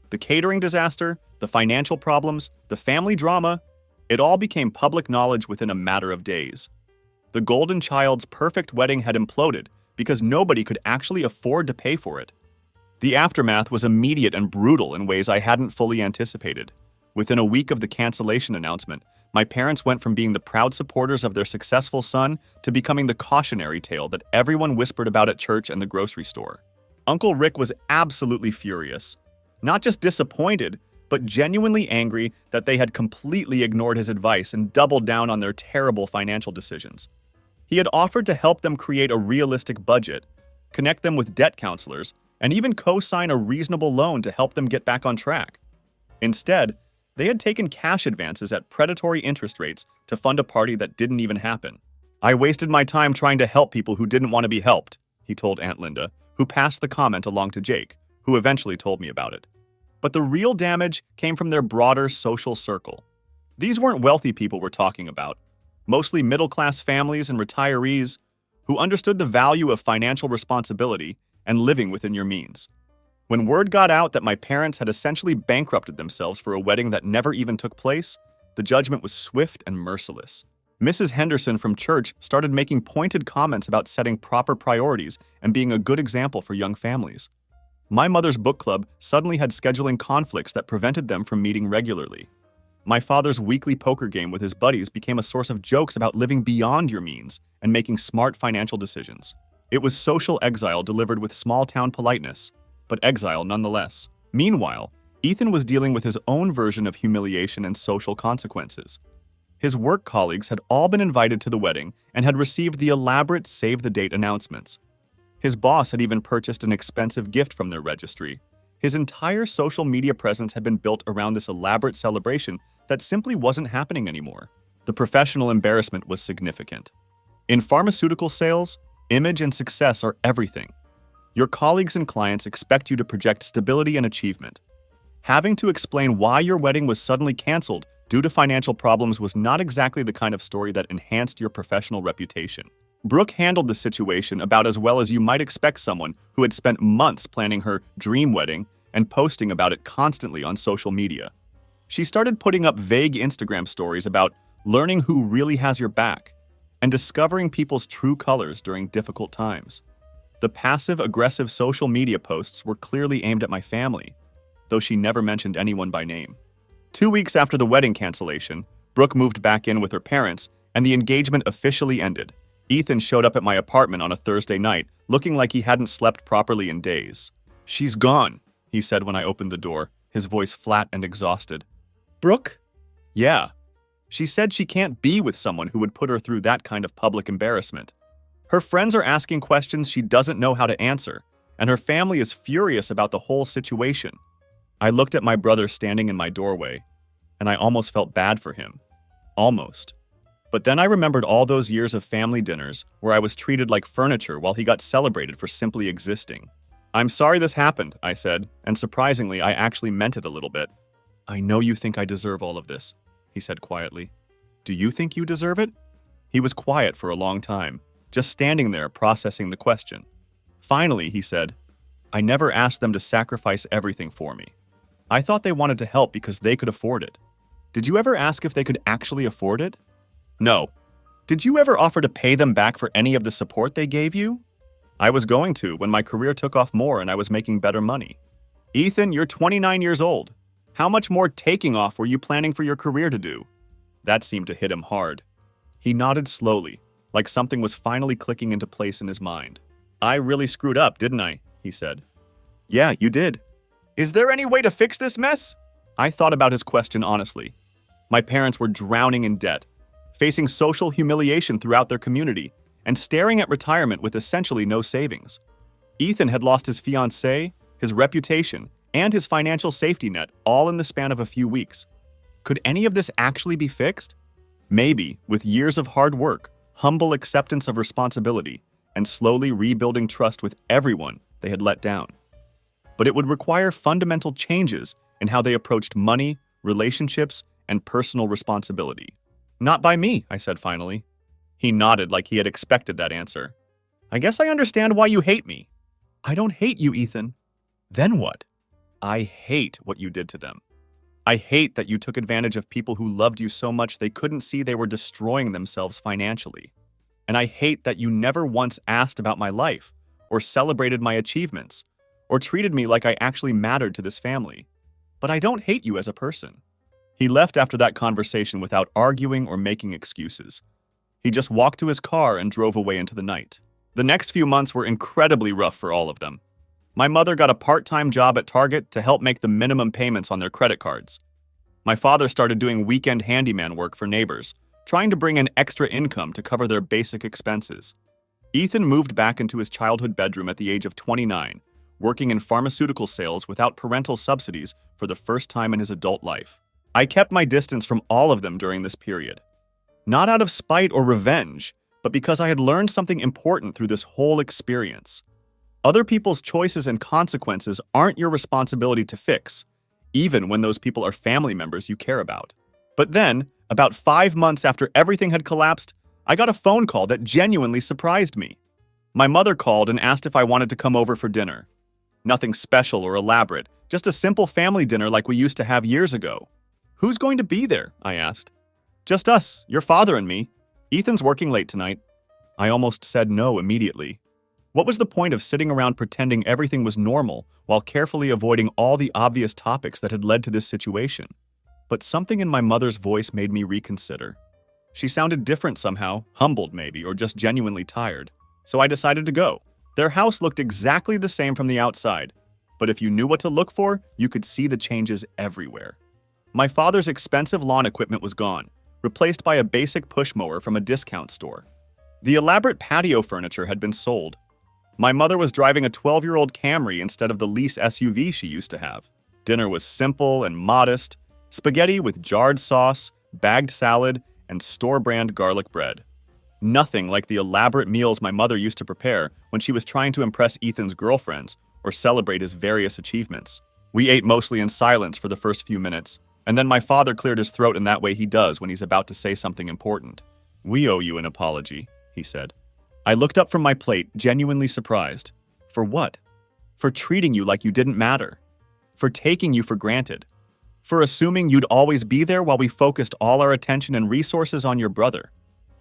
The catering disaster, the financial problems, the family drama, it all became public knowledge within a matter of days. The golden child's perfect wedding had imploded because nobody could actually afford to pay for it. The aftermath was immediate and brutal in ways I hadn't fully anticipated. Within a week of the cancellation announcement, my parents went from being the proud supporters of their successful son to becoming the cautionary tale that everyone whispered about at church and the grocery store. Uncle Rick was absolutely furious. Not just disappointed, but genuinely angry that they had completely ignored his advice and doubled down on their terrible financial decisions. He had offered to help them create a realistic budget, connect them with debt counselors, and even co-sign a reasonable loan to help them get back on track. Instead, they had taken cash advances at predatory interest rates to fund a party that didn't even happen. "I wasted my time trying to help people who didn't want to be helped," he told Aunt Linda, who passed the comment along to Jake, who eventually told me about it. But the real damage came from their broader social circle. These weren't wealthy people we're talking about, mostly middle-class families and retirees who understood the value of financial responsibility and living within your means. When word got out that my parents had essentially bankrupted themselves for a wedding that never even took place, the judgment was swift and merciless. Mrs. Henderson from church started making pointed comments about setting proper priorities and being a good example for young families. My mother's book club suddenly had scheduling conflicts that prevented them from meeting regularly. My father's weekly poker game with his buddies became a source of jokes about living beyond your means and making smart financial decisions. It was social exile delivered with small-town politeness, but exile nonetheless. Meanwhile, Ethan was dealing with his own version of humiliation and social consequences. His work colleagues had all been invited to the wedding and had received the elaborate save-the-date announcements. His boss had even purchased an expensive gift from their registry. His entire social media presence had been built around this elaborate celebration that simply wasn't happening anymore. The professional embarrassment was significant. In pharmaceutical sales, image and success are everything. Your colleagues and clients expect you to project stability and achievement. Having to explain why your wedding was suddenly canceled due to financial problems was not exactly the kind of story that enhanced your professional reputation. Brooke handled the situation about as well as you might expect someone who had spent months planning her dream wedding and posting about it constantly on social media. She started putting up vague Instagram stories about learning who really has your back and discovering people's true colors during difficult times. The passive-aggressive social media posts were clearly aimed at my family, though she never mentioned anyone by name. 2 weeks after the wedding cancellation, Brooke moved back in with her parents, and the engagement officially ended. Ethan showed up at my apartment on a Thursday night, looking like he hadn't slept properly in days. "She's gone," he said when I opened the door, his voice flat and exhausted. "Brooke?" "Yeah. She said she can't be with someone who would put her through that kind of public embarrassment. Her friends are asking questions she doesn't know how to answer, and her family is furious about the whole situation." I looked at my brother standing in my doorway, and I almost felt bad for him. Almost. But then I remembered all those years of family dinners where I was treated like furniture while he got celebrated for simply existing. "I'm sorry this happened," I said, and surprisingly, I actually meant it a little bit. "I know you think I deserve all of this," he said quietly. "Do you think you deserve it?" He was quiet for a long time, just standing there processing the question. Finally, he said, "I never asked them to sacrifice everything for me. I thought they wanted to help because they could afford it. Did you ever ask if they could actually afford it?" "No." "Did you ever offer to pay them back for any of the support they gave you?" "I was going to when my career took off more and I was making better money." "Ethan, you're 29 years old. How much more taking off were you planning for your career to do?" That seemed to hit him hard. He nodded slowly, like something was finally clicking into place in his mind. "I really screwed up, didn't I?" he said. "Yeah, you did. Is there any way to fix this mess?" I thought about his question honestly. My parents were drowning in debt, facing social humiliation throughout their community, and staring at retirement with essentially no savings. Ethan had lost his fiancée, his reputation, and his financial safety net all in the span of a few weeks. Could any of this actually be fixed? Maybe, with years of hard work, humble acceptance of responsibility, and slowly rebuilding trust with everyone they had let down. But it would require fundamental changes in how they approached money, relationships, and personal responsibility. "Not by me," I said finally. He nodded like he had expected that answer. "I guess I understand why you hate me." "I don't hate you, Ethan." "Then what?" "I hate what you did to them. I hate that you took advantage of people who loved you so much they couldn't see they were destroying themselves financially. And I hate that you never once asked about my life, or celebrated my achievements, or treated me like I actually mattered to this family. But I don't hate you as a person." He left after that conversation without arguing or making excuses. He just walked to his car and drove away into the night. The next few months were incredibly rough for all of them. My mother got a part-time job at Target to help make the minimum payments on their credit cards. My father started doing weekend handyman work for neighbors, trying to bring in extra income to cover their basic expenses. Ethan moved back into his childhood bedroom at the age of 29, working in pharmaceutical sales without parental subsidies for the first time in his adult life. I kept my distance from all of them during this period. Not out of spite or revenge, but because I had learned something important through this whole experience. Other people's choices and consequences aren't your responsibility to fix, even when those people are family members you care about. But then, about 5 months after everything had collapsed, I got a phone call that genuinely surprised me. My mother called and asked if I wanted to come over for dinner. Nothing special or elaborate, just a simple family dinner like we used to have years ago. "Who's going to be there?" I asked. "Just us, your father and me. Ethan's working late tonight." I almost said no immediately. What was the point of sitting around pretending everything was normal while carefully avoiding all the obvious topics that had led to this situation? But something in my mother's voice made me reconsider. She sounded different somehow, humbled maybe, or just genuinely tired. So I decided to go. Their house looked exactly the same from the outside, but if you knew what to look for, you could see the changes everywhere. My father's expensive lawn equipment was gone, replaced by a basic push mower from a discount store. The elaborate patio furniture had been sold. My mother was driving a 12-year-old Camry instead of the lease SUV she used to have. Dinner was simple and modest: spaghetti with jarred sauce, bagged salad, and store-brand garlic bread. Nothing like the elaborate meals my mother used to prepare when she was trying to impress Ethan's girlfriends or celebrate his various achievements. We ate mostly in silence for the first few minutes, and then my father cleared his throat in that way he does when he's about to say something important. "We owe you an apology," he said. I looked up from my plate, genuinely surprised. For what? For treating you like you didn't matter. For taking you for granted. For assuming you'd always be there while we focused all our attention and resources on your brother.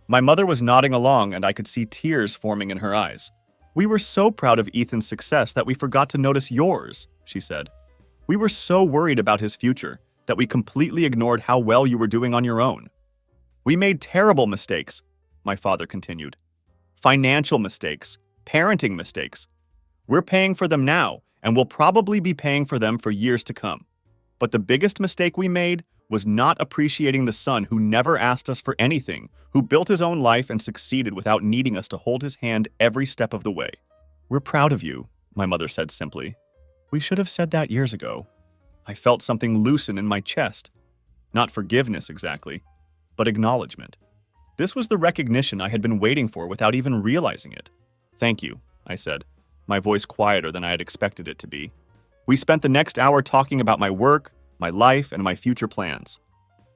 My mother was nodding along, and I could see tears forming in her eyes. "We were so proud of Ethan's success that we forgot to notice yours," she said. "We were so worried about his future that we completely ignored how well you were doing on your own. We made terrible mistakes," my father continued. "Financial mistakes, parenting mistakes. We're paying for them now, and we'll probably be paying for them for years to come. But the biggest mistake we made was not appreciating the son who never asked us for anything, who built his own life and succeeded without needing us to hold his hand every step of the way." "We're proud of you," my mother said simply. "We should have said that years ago." I felt something loosen in my chest. Not forgiveness exactly, but acknowledgement. This was the recognition I had been waiting for without even realizing it. "Thank you," I said, my voice quieter than I had expected it to be. We spent the next hour talking about my work, my life, and my future plans.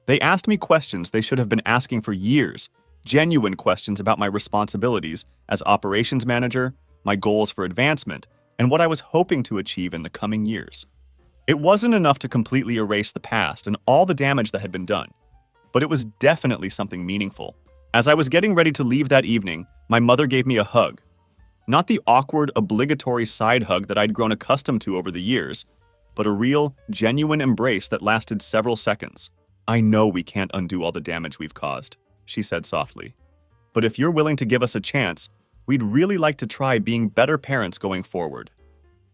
They asked me questions they should have been asking for years, genuine questions about my responsibilities as operations manager, my goals for advancement, and what I was hoping to achieve in the coming years. It wasn't enough to completely erase the past and all the damage that had been done, but it was definitely something meaningful. As I was getting ready to leave that evening, my mother gave me a hug. Not the awkward, obligatory side hug that I'd grown accustomed to over the years, but a real, genuine embrace that lasted several seconds. "I know we can't undo all the damage we've caused," she said softly. "But if you're willing to give us a chance, we'd really like to try being better parents going forward."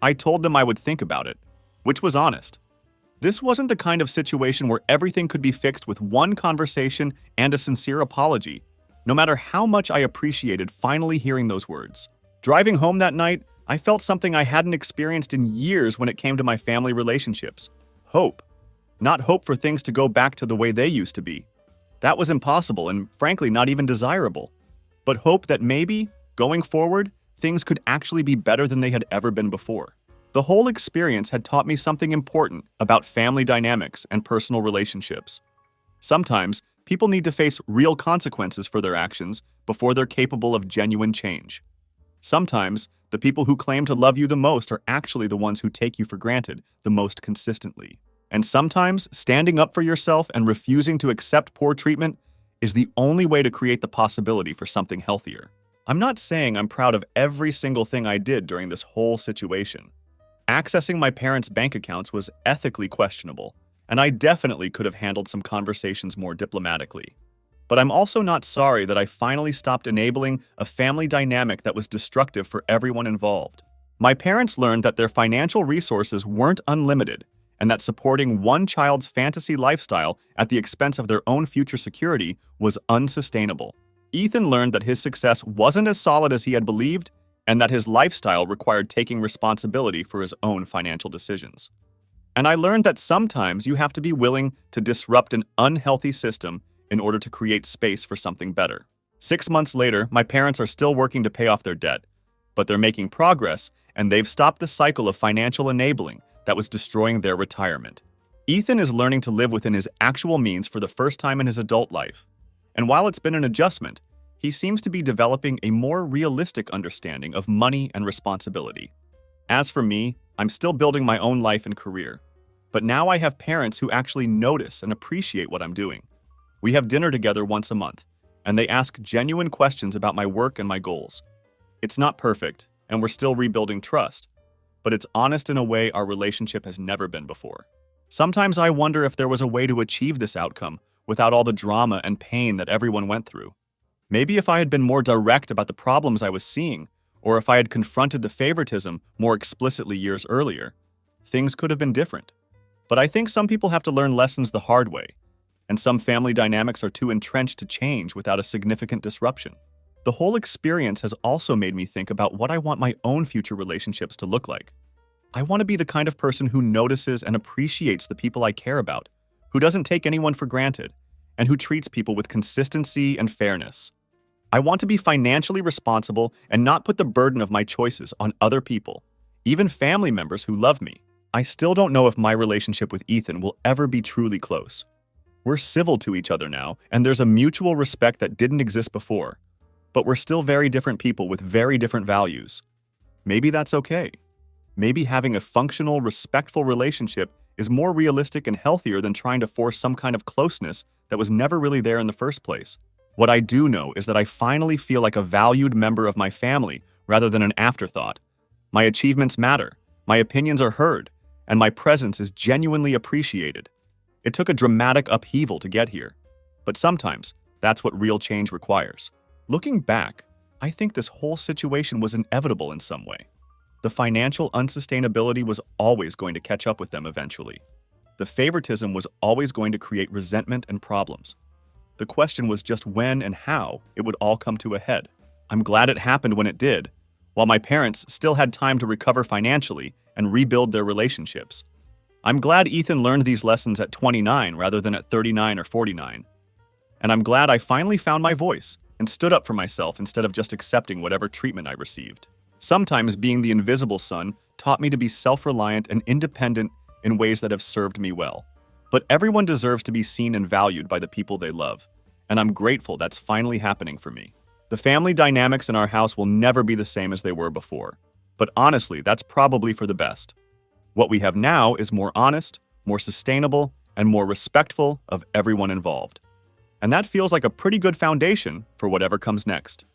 I told them I would think about it, which was honest. This wasn't the kind of situation where everything could be fixed with one conversation and a sincere apology, no matter how much I appreciated finally hearing those words. Driving home that night, I felt something I hadn't experienced in years when it came to my family relationships. Hope. Not hope for things to go back to the way they used to be. That was impossible and, frankly, not even desirable. But hope that maybe, going forward, things could actually be better than they had ever been before. The whole experience had taught me something important about family dynamics and personal relationships. Sometimes, people need to face real consequences for their actions before they're capable of genuine change. Sometimes, the people who claim to love you the most are actually the ones who take you for granted the most consistently. And sometimes, standing up for yourself and refusing to accept poor treatment is the only way to create the possibility for something healthier. I'm not saying I'm proud of every single thing I did during this whole situation. Accessing my parents' bank accounts was ethically questionable, and I definitely could have handled some conversations more diplomatically. But I'm also not sorry that I finally stopped enabling a family dynamic that was destructive for everyone involved. My parents learned that their financial resources weren't unlimited, and that supporting one child's fantasy lifestyle at the expense of their own future security was unsustainable. Ethan learned that his success wasn't as solid as he had believed, and that his lifestyle required taking responsibility for his own financial decisions. And I learned that sometimes you have to be willing to disrupt an unhealthy system in order to create space for something better. 6 months later, my parents are still working to pay off their debt, but they're making progress, and they've stopped the cycle of financial enabling that was destroying their retirement. Ethan is learning to live within his actual means for the first time in his adult life, and while it's been an adjustment, he seems to be developing a more realistic understanding of money and responsibility. As for me, I'm still building my own life and career, but now I have parents who actually notice and appreciate what I'm doing. We have dinner together once a month, and they ask genuine questions about my work and my goals. It's not perfect, and we're still rebuilding trust, but it's honest in a way our relationship has never been before. Sometimes I wonder if there was a way to achieve this outcome without all the drama and pain that everyone went through. Maybe if I had been more direct about the problems I was seeing, or if I had confronted the favoritism more explicitly years earlier, things could have been different. But I think some people have to learn lessons the hard way, and some family dynamics are too entrenched to change without a significant disruption. The whole experience has also made me think about what I want my own future relationships to look like. I want to be the kind of person who notices and appreciates the people I care about, who doesn't take anyone for granted, and who treats people with consistency and fairness. I want to be financially responsible and not put the burden of my choices on other people, even family members who love me. I still don't know if my relationship with Ethan will ever be truly close. We're civil to each other now, and there's a mutual respect that didn't exist before. But we're still very different people with very different values. Maybe that's okay. Maybe having a functional, respectful relationship is more realistic and healthier than trying to force some kind of closeness that was never really there in the first place. What I do know is that I finally feel like a valued member of my family rather than an afterthought. My achievements matter, my opinions are heard, and my presence is genuinely appreciated. It took a dramatic upheaval to get here, but sometimes that's what real change requires. Looking back, I think this whole situation was inevitable in some way. The financial unsustainability was always going to catch up with them eventually. The favoritism was always going to create resentment and problems. The question was just when and how it would all come to a head. I'm glad it happened when it did, while my parents still had time to recover financially and rebuild their relationships. I'm glad Ethan learned these lessons at 29 rather than at 39 or 49. And I'm glad I finally found my voice and stood up for myself instead of just accepting whatever treatment I received. Sometimes being the invisible son taught me to be self-reliant and independent in ways that have served me well. But everyone deserves to be seen and valued by the people they love, and I'm grateful that's finally happening for me. The family dynamics in our house will never be the same as they were before, but honestly, that's probably for the best. What we have now is more honest, more sustainable, and more respectful of everyone involved. And that feels like a pretty good foundation for whatever comes next.